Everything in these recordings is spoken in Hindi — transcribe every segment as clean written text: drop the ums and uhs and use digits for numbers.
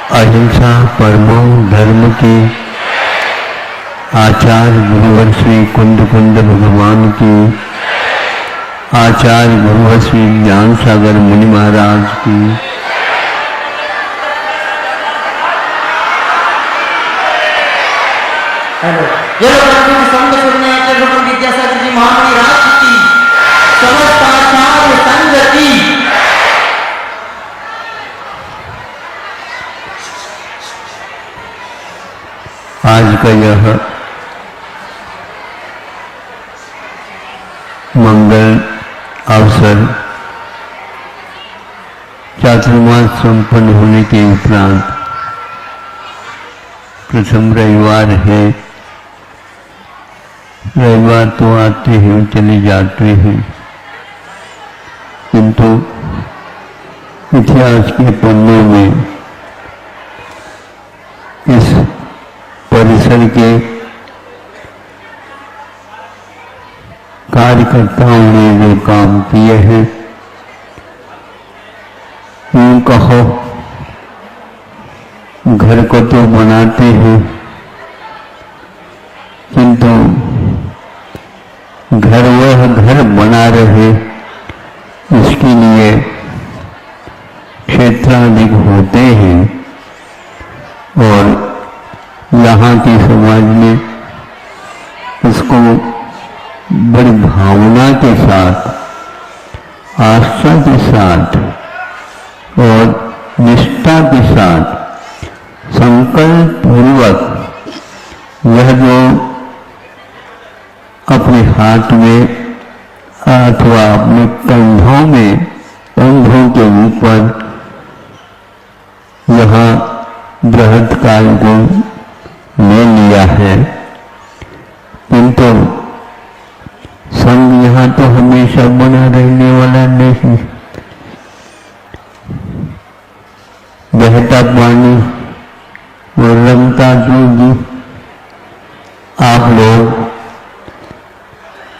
अहिंसा परमो धर्म की, आचार्य गुरुवर श्री कुंद कुंद भगवान की, आचार्य गुरुवर श्री ज्ञान सागर मुनि महाराज की। विद्यासागर जी महामणि राज की समस्त आचार्य संघ की। आज का यह मंगल अवसर चातुर्मास संपन्न होने के उपरांत प्रथम रविवार है। रविवार तो आते हैं चले जाते हैं, किंतु इतिहास के पन्नों में इस परिसर के कार्यकर्ताओं ने जो काम किए हैं, यूं कहो घर को तो बनाते हैं, किंतु घर वह घर बना रहे, इसके लिए क्षेत्राधिक होते हैं और यहाँ के समाज में इसको बड़ी भावना के साथ, आस्था के साथ और निष्ठा के साथ संकल्प पूर्वक यह जो अपने हाथ में अथवा अपने कंधों में, कंधों के ऊपर यहाँ बृहद काल को ले लिया है, किंतु संग यहाँ तो हमेशा बना रहने वाला नहीं। बहता पानी और रमता दूध, आप लोग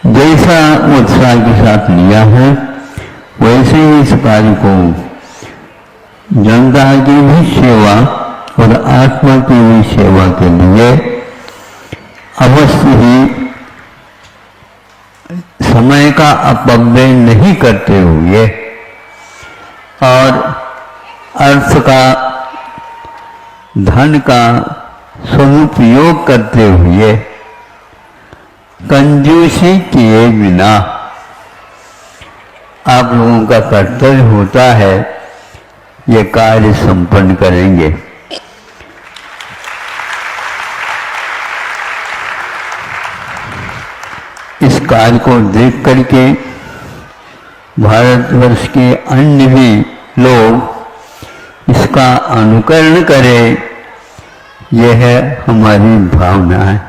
जैसा उत्साह के साथ लिया है वैसे ही इस कार्य को जनता की भी सेवा और आत्मा की भी सेवा के लिए अवश्य ही समय का अपव्यय नहीं करते हुए और अर्थ का, धन का सदुपयोग करते हुए कंजूसी किए बिना आप लोगों का कर्तव्य होता है ये कार्य संपन्न करेंगे। इस कार्य को देख करके भारतवर्ष के अन्य भी लोग इसका अनुकरण करें, यह है हमारी भावना है।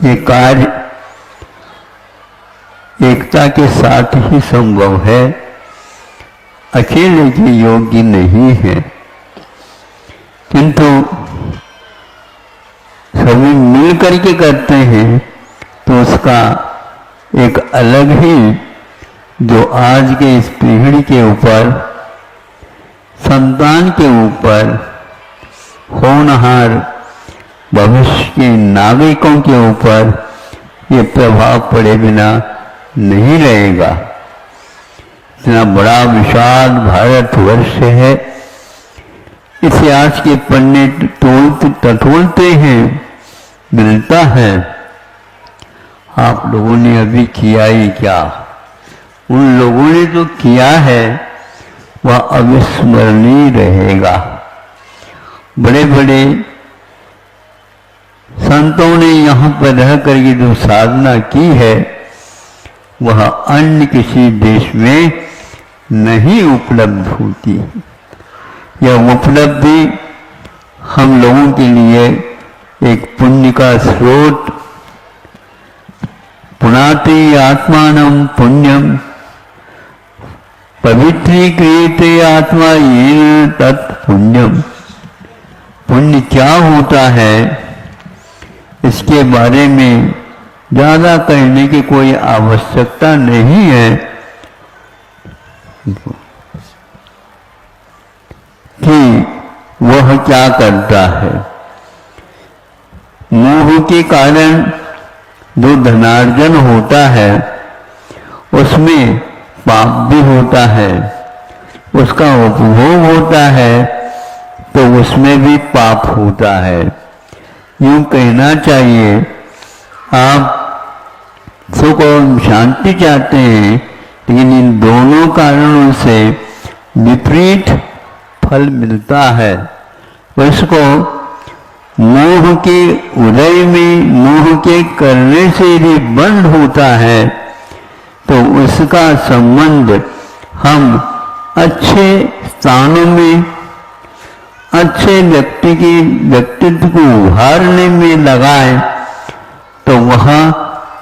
ये कार्य एकता के साथ ही संभव है, अकेले के योग्य नहीं है, किंतु सभी मिल करके करते हैं तो उसका एक अलग ही, जो आज के इस पीढ़ी के ऊपर, संतान के ऊपर, होनहार भविष्य के नागरिकों के ऊपर ये प्रभाव पड़े बिना नहीं रहेगा। इतना बड़ा विशाल भारतवर्ष है, इतिहास के पन्ने टटोलते हैं, मिलता है। आप लोगों ने अभी किया ही क्या, उन लोगों ने जो किया है वह अविस्मरणीय रहेगा। बड़े बड़े संतों ने यहाँ पर रह कर ये जो साधना की है वह अन्य किसी देश में नहीं उपलब्ध होती। यह उपलब्धि हम लोगों के लिए एक पुण्य का स्रोत, पुनाते आत्मानं पुण्यम पवित्रीक्रियते आत्मा येन तत्पुण्यम। पुण्य क्या होता है इसके बारे में ज़्यादा कहने की कोई आवश्यकता नहीं है। कि वह क्या करता है। मोह के कारण जो धनार्जन होता है उसमें पाप भी होता है, उसका उपभोग होता है तो उसमें भी पाप होता है। यूं कहना चाहिए, आप सुख और शांति चाहते हैं, लेकिन इन दोनों कारणों से विपरीत फल मिलता है। उसको मोह के उदय में, मोह के करने से यदि बंद होता है तो उसका संबंध हम अच्छे स्थानों में, अच्छे व्यक्ति के व्यक्तित्व को उभारने में लगाए तो वहाँ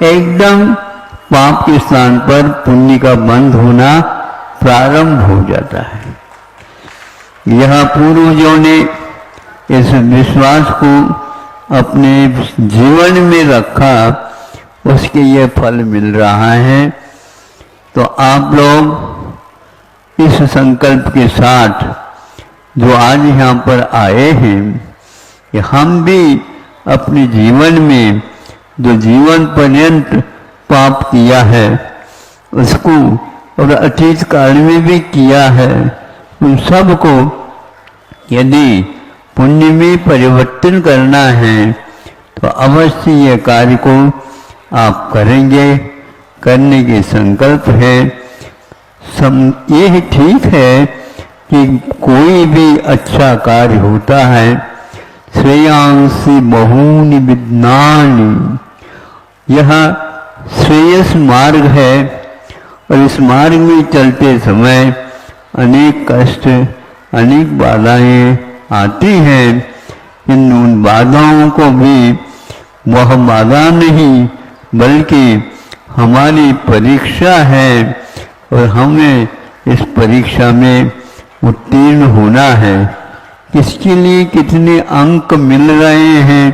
एकदम पाप के स्थान पर पुण्य का बंध होना प्रारंभ हो जाता है। यह पूर्वजों ने इस विश्वास को अपने जीवन में रखा, उसके ये फल मिल रहा है। तो आप लोग इस संकल्प के साथ जो आज यहाँ पर आए हैं कि हम भी अपने जीवन में जो जीवन पर्यंत पाप किया है उसको, और अतीत काल में भी किया है, उन सब को यदि पुण्य में परिवर्तन करना है तो अवश्य ये कार्य को आप करेंगे, करने के संकल्प है। ये ठीक है कि कोई भी अच्छा कार्य होता है, श्रेयांसी बहूनि विद्यानि, यह श्रेयस मार्ग है और इस मार्ग में चलते समय अनेक कष्ट, अनेक बाधाएं आती हैं। इन उन बाधाओं को भी वह बाधा नहीं बल्कि हमारी परीक्षा है और हमें इस परीक्षा में उत्तीर्ण होना है। किसके लिए कितने अंक मिल रहे हैं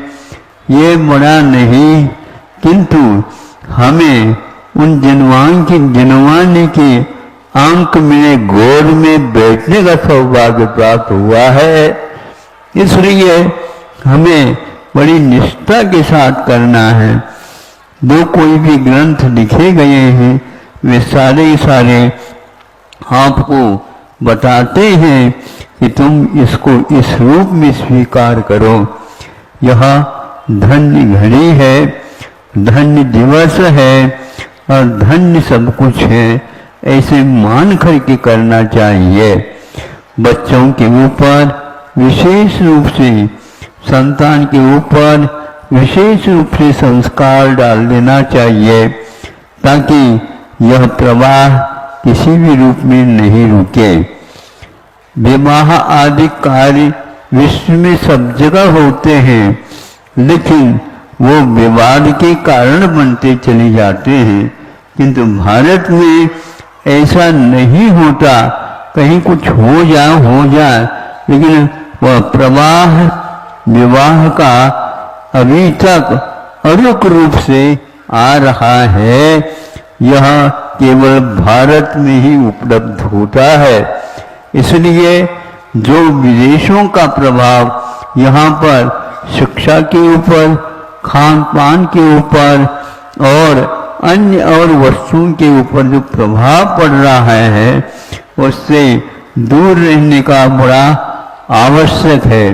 ये बड़ा नहीं, किंतु हमें उन जिनवाने के अंक मिले गोद में बैठने का सौभाग्य प्राप्त हुआ है। इसलिए हमें बड़ी निष्ठा के साथ करना है। जो कोई भी ग्रंथ लिखे गए हैं वे सारे आपको बताते हैं कि तुम इसको इस रूप में स्वीकार करो। यह धन्य घड़ी है, धन्य दिवस है और धन्य सब कुछ है, ऐसे मान करके करना चाहिए। बच्चों के ऊपर विशेष रूप से, संतान के ऊपर विशेष रूप से संस्कार डाल देना चाहिए ताकि यह प्रवाह किसी भी रूप में नहीं रुके। विवाह आदि कार्य विश्व में सब जगह होते हैं, लेकिन वो विवाद के कारण बनते चले जाते हैं, किंतु भारत में ऐसा नहीं होता। कहीं कुछ हो जाए लेकिन वह प्रवाह विवाह का अभी तक अरुक रूप से आ रहा है। यह केवल भारत में ही उपलब्ध होता है। इसलिए जो विदेशों का प्रभाव यहाँ पर शिक्षा के ऊपर, खान पान के ऊपर और अन्य और वस्तुओं के ऊपर जो प्रभाव पड़ रहा है उससे दूर रहने का बड़ा आवश्यक है।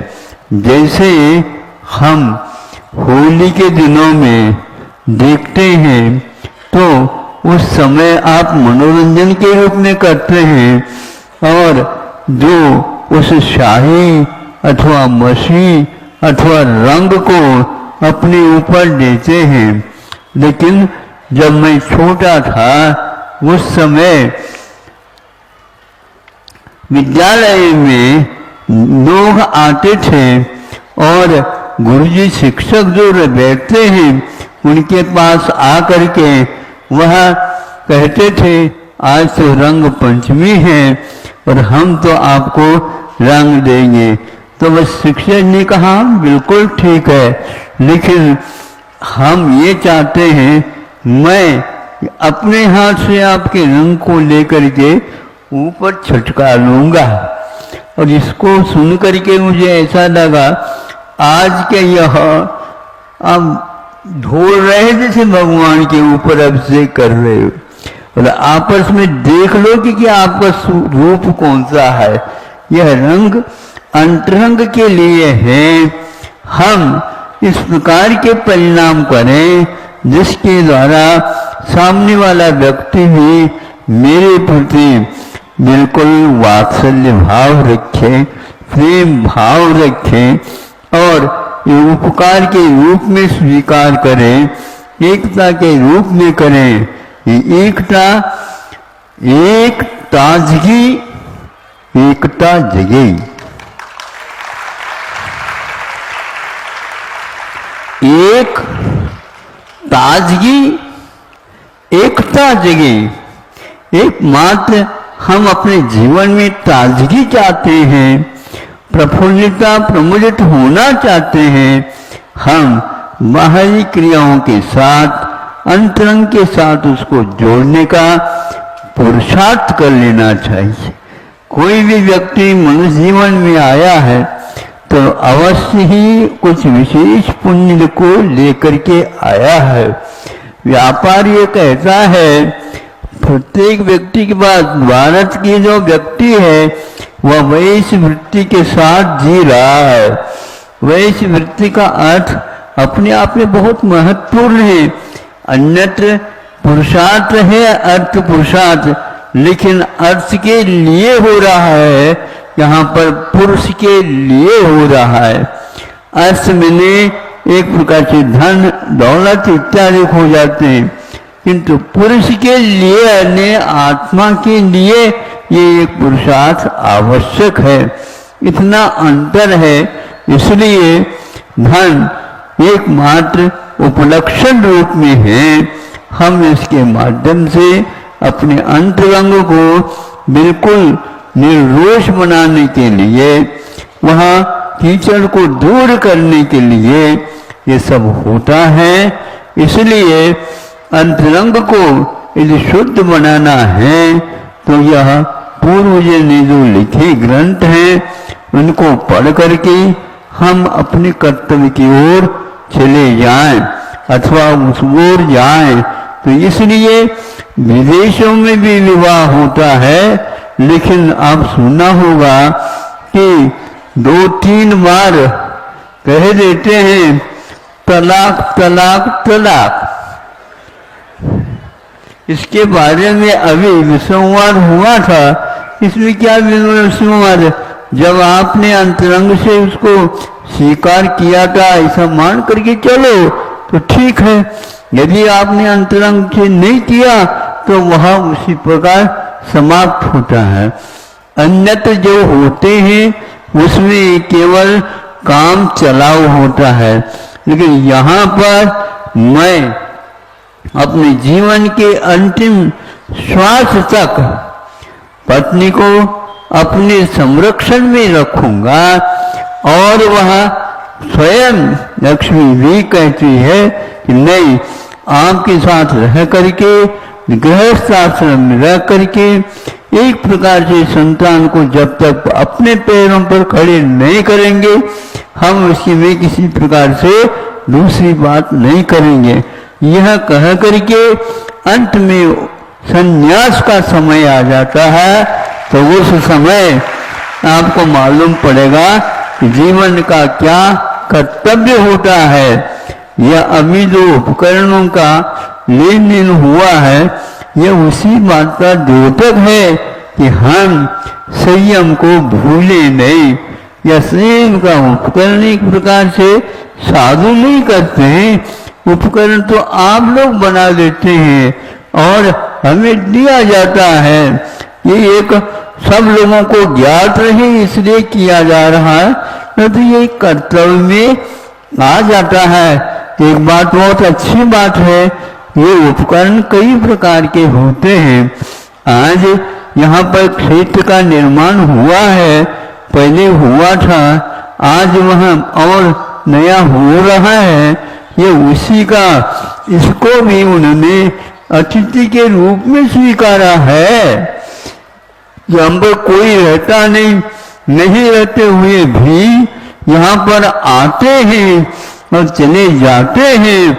जैसे हम होली के दिनों में देखते हैं तो उस समय आप मनोरंजन के रूप में करते हैं और जो उस शाही अथवा मसी अथवा रंग को अपने ऊपर देते हैं। लेकिन जब मैं छोटा था उस समय विद्यालय में लोग आते थे और गुरुजी शिक्षक जो बैठते हैं उनके पास आकर के वह कहते थे आज तो रंग पंचमी है और हम तो आपको रंग देंगे। तो वह शिक्षक ने कहा बिल्कुल ठीक है, लेकिन हम ये चाहते हैं मैं अपने हाथ से आपके रंग को लेकर के ऊपर छटका लूंगा। और इसको सुन करके मुझे ऐसा लगा आज के यह अब ढोल रहे जैसे भगवान के ऊपर अभिषेक कर रहे हो, और आपस में देख लो कि आपका रूप कौन सा है। यह रंग अंतरंग के लिए है। हम इस प्रकार के परिणाम करें जिसके द्वारा सामने वाला व्यक्ति भी मेरे प्रति बिल्कुल वात्सल्य भाव रखे, प्रेम भाव रखे और ये उपकार के रूप में स्वीकार करें, एकता के रूप में करें। ये एकता एक ताजगी एकता जगेगी। एक ताजगी एकता जगेगी। एकमात्र हम अपने जीवन में ताजगी चाहते हैं, प्रफुल्लता प्रमुदित होना चाहते हैं। हम बाहरी क्रियाओं के साथ अंतरंग के साथ उसको जोड़ने का पुरुषार्थ कर लेना चाहिए। कोई भी व्यक्ति मनुष्य जीवन में आया है तो अवश्य ही कुछ विशेष पुण्य को लेकर के आया है। व्यापार ये कहता है प्रत्येक व्यक्ति के पास, भारत की जो व्यक्ति है वह वैश्य वृत्ति के साथ जी रहा है। वैश्य वृत्ति का अर्थ अपने आप में बहुत महत्वपूर्ण है। अन्यत्र पुरुषार्थ है, अर्थ पुरुषार्थ, लेकिन अर्थ के लिए हो रहा है, यहाँ पर पुरुष के लिए हो रहा है। अर्थ में एक प्रकार से धन दौलत इत्यादि हो जाते हैं, किंतु पुरुष के लिए अन्य आत्मा के लिए ये एक पुरुषार्थ आवश्यक है। इतना अंतर है। इसलिए धन एकमात्र उपलक्षण रूप में है। हम इसके माध्यम से अपने अंतरंग को बिल्कुल निर्दोष बनाने के लिए, वहाँ कीचड़ को दूर करने के लिए ये सब होता है। इसलिए अंतरंग को यदि शुद्ध बनाना है तो यह पूर्वज ने जो लिखे ग्रंथ हैं उनको पढ़ करके हम अपने कर्तव्य की ओर चले जाएं अथवा उस ओर जाएं। तो इसलिए विदेशों में भी विवाह होता है, लेकिन आप सुना होगा कि 2-3 बार कह देते हैं तलाक तलाक तलाक। इसके बारे में अभी संवाद हुआ था। इसमें क्या संवाद, जब आपने अंतरंग से उसको स्वीकार किया था ऐसा मान करके चलो तो ठीक है, यदि आपने अंतरंग से नहीं किया तो वह उसी प्रकार समाप्त होता है। अन्यत्र जो होते हैं उसमें केवल काम चलाओ होता है, लेकिन यहाँ पर मैं अपने जीवन के अंतिम श्वास तक पत्नी को अपने संरक्षण में रखूंगा। और वह स्वयं लक्ष्मी भी कहती है कि नहीं, आपके साथ रह करके गृहस्थ आश्रम में रह करके एक प्रकार से संतान को जब तक अपने पैरों पर खड़े नहीं करेंगे हम उसकी में किसी प्रकार से दूसरी बात नहीं करेंगे। यह कह करके अंत में संन्यास का समय आ जाता है। तो उस समय आपको मालूम पड़ेगा कि जीवन का क्या कर्तव्य होता है। यह अभी जो उपकरणों का लेन देन हुआ है यह उसी बात का द्योतक है कि हम संयम को भूले नहीं। यह संयम का उपकरण एक प्रकार से साधु नहीं करते हैं, उपकरण तो आप लोग बना देते हैं और हमें दिया जाता है। ये एक सब लोगों को ज्ञात रहे इसलिए किया जा रहा है, न तो ये कर्तव्य में आ जाता है। एक बात बहुत अच्छी बात है, ये उपकरण कई प्रकार के होते हैं। आज यहाँ पर क्षेत्र का निर्माण हुआ है, पहले हुआ था, आज वहाँ और नया हो रहा है। ये उसी का, इसको भी उन्होंने अतिथि के रूप में स्वीकारा है। यहाँ पर कोई रहता नहीं रहते हुए भी यहाँ पर आते हैं और चले जाते हैं।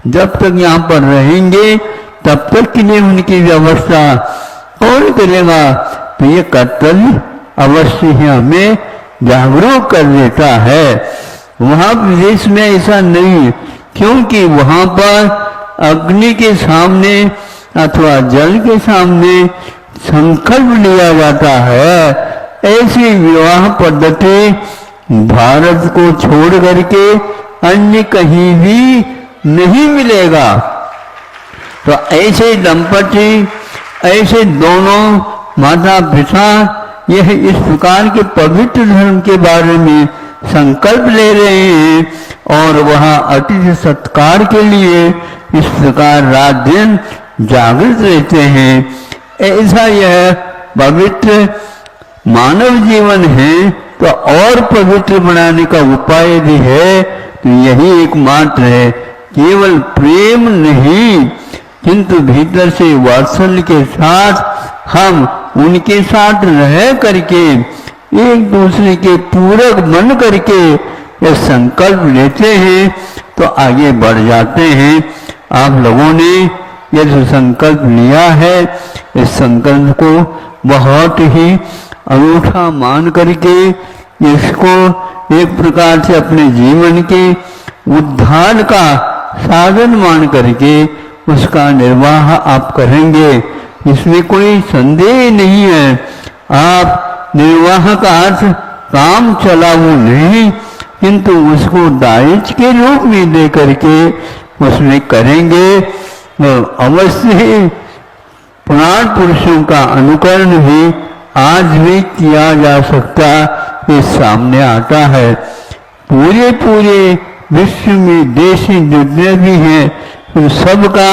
जब तक यहाँ पर रहेंगे तब तक के लिए उनकी व्यवस्था कौन करेगा? तो ये कर्तव्य अवश्य ही हमें जागरूक कर देता है। वहां प्रदेश में ऐसा नहीं, क्योंकि वहां पर अग्नि के सामने अथवा जल के सामने संकल्प लिया जाता है। ऐसी विवाह पद्धति भारत को छोड़ करके अन्य कहीं भी नहीं मिलेगा। तो ऐसे दंपति, ऐसे दोनों माता पिता यह इस प्रकार के पवित्र धर्म के बारे में संकल्प ले रहे हैं और वहाँ अतिथि सत्कार के लिए इस प्रकार रात दिन जागृत रहते हैं। ऐसा यह पवित्र मानव जीवन है। तो और पवित्र बनाने का उपाय यदि है तो यही एकमात्र है, केवल प्रेम नहीं किंतु भीतर से वात्सल्य के साथ हम उनके साथ रह करके एक दूसरे के पूरक बन करके ये संकल्प लेते हैं तो आगे बढ़ जाते हैं। आप लोगों ने ये जो संकल्प लिया है, इस संकल्प को बहुत ही अनूठा मान करके इसको एक प्रकार से अपने जीवन के उद्धार का साधन मान करके उसका निर्वाह आप करेंगे, इसमें कोई संदेह नहीं है। आप निर्वाह का अर्थ काम चलाऊ नहीं किंतु उसको दायित्व के रूप में दे करके उसमें करेंगे तो अवश्य ही पुराण पुरुषों का अनुकरण भी आज भी किया जा सकता, ये सामने आता है। पूरे विश्व में देश जितने भी हैं उन सब का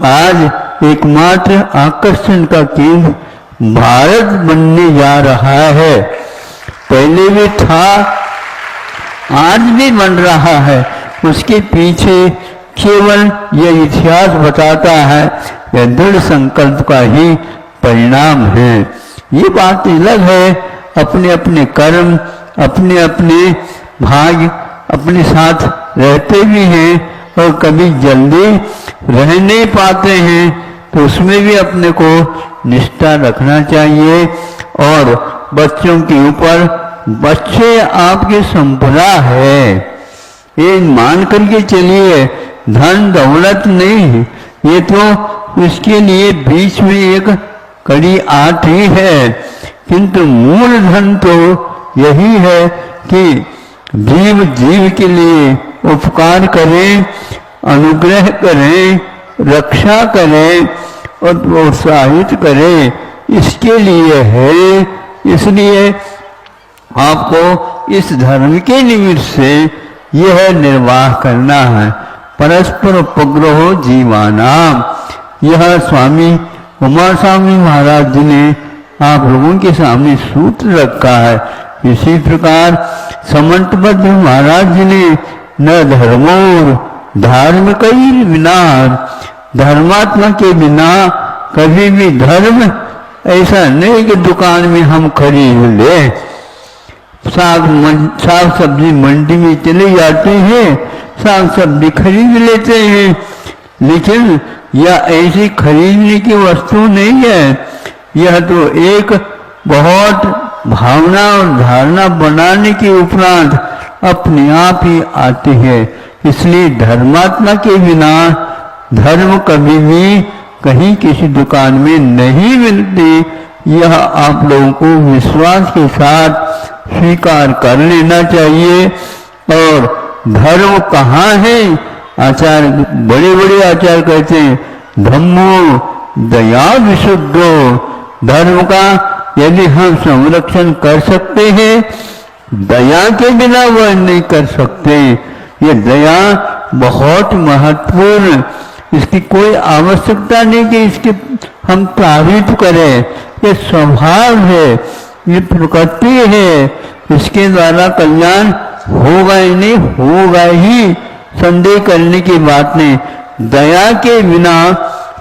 आज एकमात्र आकर्षण का केंद्र भारत बनने जा रहा है। पहले भी था, आज भी बन रहा है। उसके पीछे केवल यह इतिहास बताता है, यह दृढ़ संकल्प का ही परिणाम है। ये बात अलग है, अपने अपने कर्म, अपने अपने भाग्य अपने साथ रहते भी हैं और कभी जल्दी रह नहीं पाते हैं, तो उसमें भी अपने को निष्ठा रखना चाहिए। और बच्चों के ऊपर, बच्चे आपके संपदा है, ये मान करके चलिए, धन दौलत नहीं, ये तो उसके लिए बीच में एक कड़ी आती है, किंतु मूल धन तो यही है कि जीव के लिए उपकार करें, अनुग्रह करें, रक्षा करें और प्रोत्साहित करें, इसके लिए है। इसलिए आपको इस धर्म के निमित्त से यह निर्वाह करना है। परस्पर उपग्रहो जीवानाम, यह स्वामी उमा स्वामी महाराज जी ने आप लोगों के सामने सूत्र रखा है। इसी प्रकार समंतबद्ध महाराज जी ने न धर्मोर धार्मिक बिना, धर्मात्मा के बिना कभी भी धर्म ऐसा नहीं कि दुकान में हम खरीद ले। साग सब्जी मंडी में चले जाते हैं, साग सब्जी खरीद लेते हैं, लेकिन यह ऐसी खरीदने की वस्तु नहीं है। यह तो एक बहुत भावना और धारणा बनाने के उपरांत अपने आप ही आती है। इसलिए धर्मात्मा के बिना धर्म कभी भी कहीं किसी दुकान में नहीं मिलती। यह आप लोगों को विश्वास के साथ स्वीकार कर लेना चाहिए। और धर्म कहाँ है? आचार्य, बड़े बड़े आचार्य कहते हैं धम्मो दया विशुद्धो, धर्म का यदि हम संरक्षण कर सकते हैं, दया के बिना वह नहीं कर सकते। ये दया बहुत महत्वपूर्ण, इसकी कोई आवश्यकता नहीं कि इसके हम तारीफ करें, ये स्वभाव है, ये प्रकृति है, इसके द्वारा कल्याण होगा ही नहीं, होगा ही, संदेह करने की बात नहीं। दया के बिना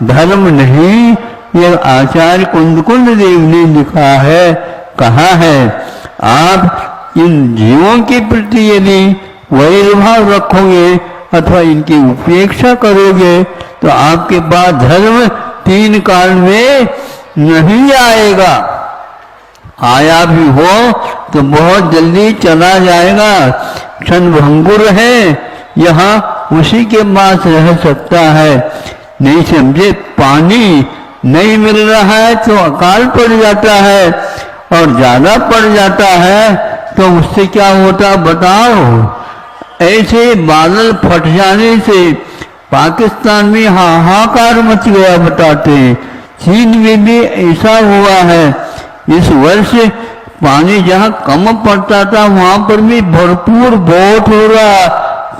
धर्म नहीं, यह आचार्य कुंद देव ने लिखा है, कहा है, आप इन जीवों के प्रति यदि वैरभाव रखोगे अथवा इनकी उपेक्षा करोगे तो आपके पास धर्म 3 काल में नहीं आएगा। आया भी हो तो बहुत जल्दी चला जाएगा। क्षण भंगुर है, यहाँ उसी के पास रह सकता है। नहीं समझे, पानी नहीं मिल रहा है तो अकाल पड़ जाता है, और ज्यादा पड़ जाता है तो उससे क्या होता बताओ। ऐसे बादल फट जाने से पाकिस्तान में हाहाकार मच गया बताते। चीन में भी ऐसा हुआ है। इस वर्ष पानी जहाँ कम पड़ता था वहां पर भी भरपूर बहुत हो रहा।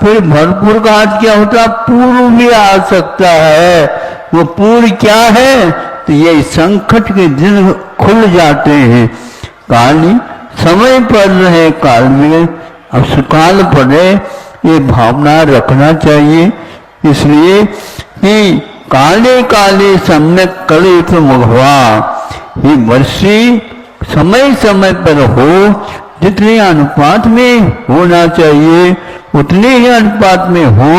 फिर भरपूर का आज क्या होता, पूर्व भी आ सकता है। वो पूर्व क्या है, तो ये संकट के दिन खुल जाते हैं। काली समय पड़ रहे काल में अब सुकाल पड़े, ये भावना रखना चाहिए। इसलिए कि काले काले सम्यक कलित मुघवा, ये वर्षी समय समय पर हो, जितने अनुपात में होना चाहिए उतने ही अनुपात में हो,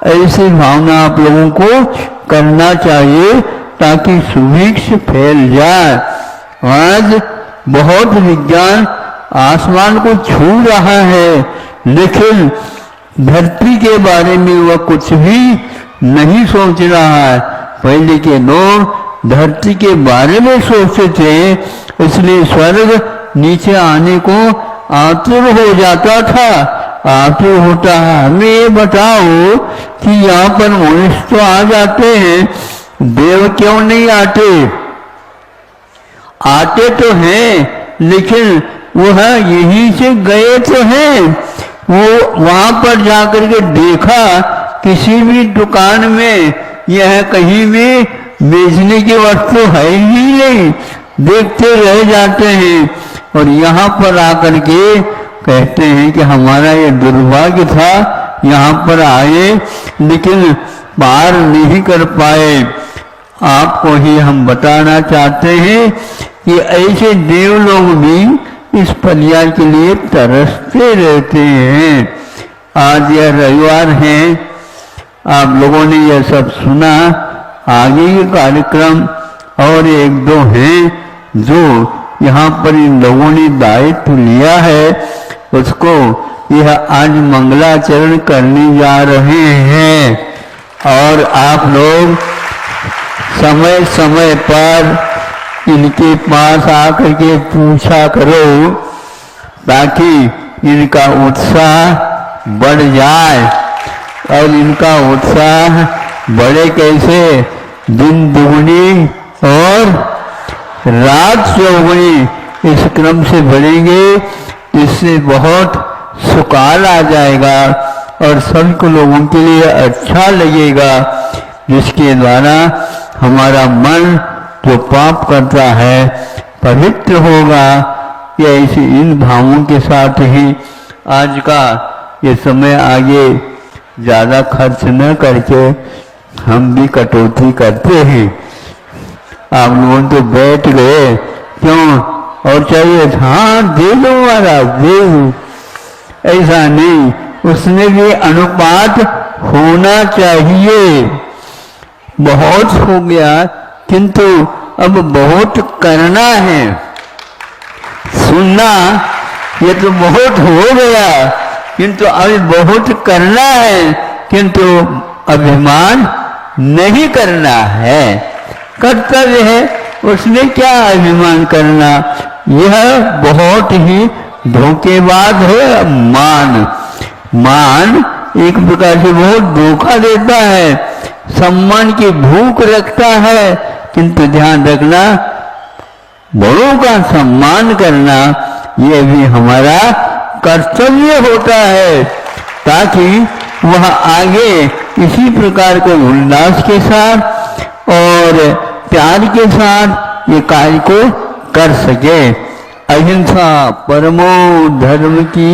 ऐसी भावना आप लोगों को करना चाहिए ताकि सुभिक्ष फैल जाए। आज बहुत विज्ञान आसमान को छू रहा है, लेकिन धरती के बारे में वह कुछ भी नहीं सोच रहा है। पहले के लोग धरती के बारे में सोचते थे, इसलिए स्वर्ग नीचे आने को आतुर हो जाता था। आतुर होता है, हमें ये बताओ कि यहाँ पर मनुष्य तो आ जाते हैं, देव क्यों नहीं आते? आते तो हैं, लेकिन वह यहीं से गए तो हैं। वो वहां पर जाकर के देखा किसी भी दुकान में यह कहीं भी बेचने की वस्तु है ही नहीं, देखते रह जाते हैं। और यहाँ पर आकर के कहते हैं कि हमारा ये दुर्भाग्य था, यहाँ पर आए लेकिन पार नहीं कर पाए। आपको ही हम बताना चाहते हैं कि ऐसे देव लोग भी इस कल्याण के लिए तरसते रहते हैं। आज यह रविवार है, आप लोगों ने यह सब सुना। आगे के कार्यक्रम और 1-2 हैं जो यहाँ पर इन लोगों ने दायित्व लिया है, उसको यह आज मंगलाचरण करने जा रहे हैं। और आप लोग समय समय पर इनके पास आकर के पूछा करो ताकि इनका उत्साह बढ़ जाए। और इनका उत्साह बढ़े कैसे? दिन दुगनी और रात चौगुनी इस क्रम से बढ़ेंगे, इससे बहुत सुकाल आ जाएगा और सबको लोगों के लिए अच्छा लगेगा, जिसके द्वारा हमारा मन जो पाप करता है पवित्र होगा। या इसी इन भावों के साथ ही आज का ये समय आगे ज़्यादा खर्च न करके हम भी कटौती करते हैं। आप लोगों तो बैठ गए, क्यों? और चाहिए हाँ दे दो महाराज, दे दो, ऐसा नहीं, उसमें भी अनुपात होना चाहिए। बहुत हो गया किंतु अब बहुत करना है। सुनना ये तो बहुत हो गया, किंतु अभी बहुत करना है, किंतु अभिमान नहीं करना है। कर्तव्य है, उसमें क्या अभिमान करना? यह बहुत ही धोखेबाज है। मान एक प्रकार से बहुत धोखा देता है, सम्मान की भूख रखता है, किंतु ध्यान रखना बड़ों का सम्मान करना यह भी हमारा कर्तव्य होता है, ताकि वह आगे इसी प्रकार के उल्लास के साथ और प्यार के साथ ये कार्य को कर सके। अहिंसा परमो धर्म की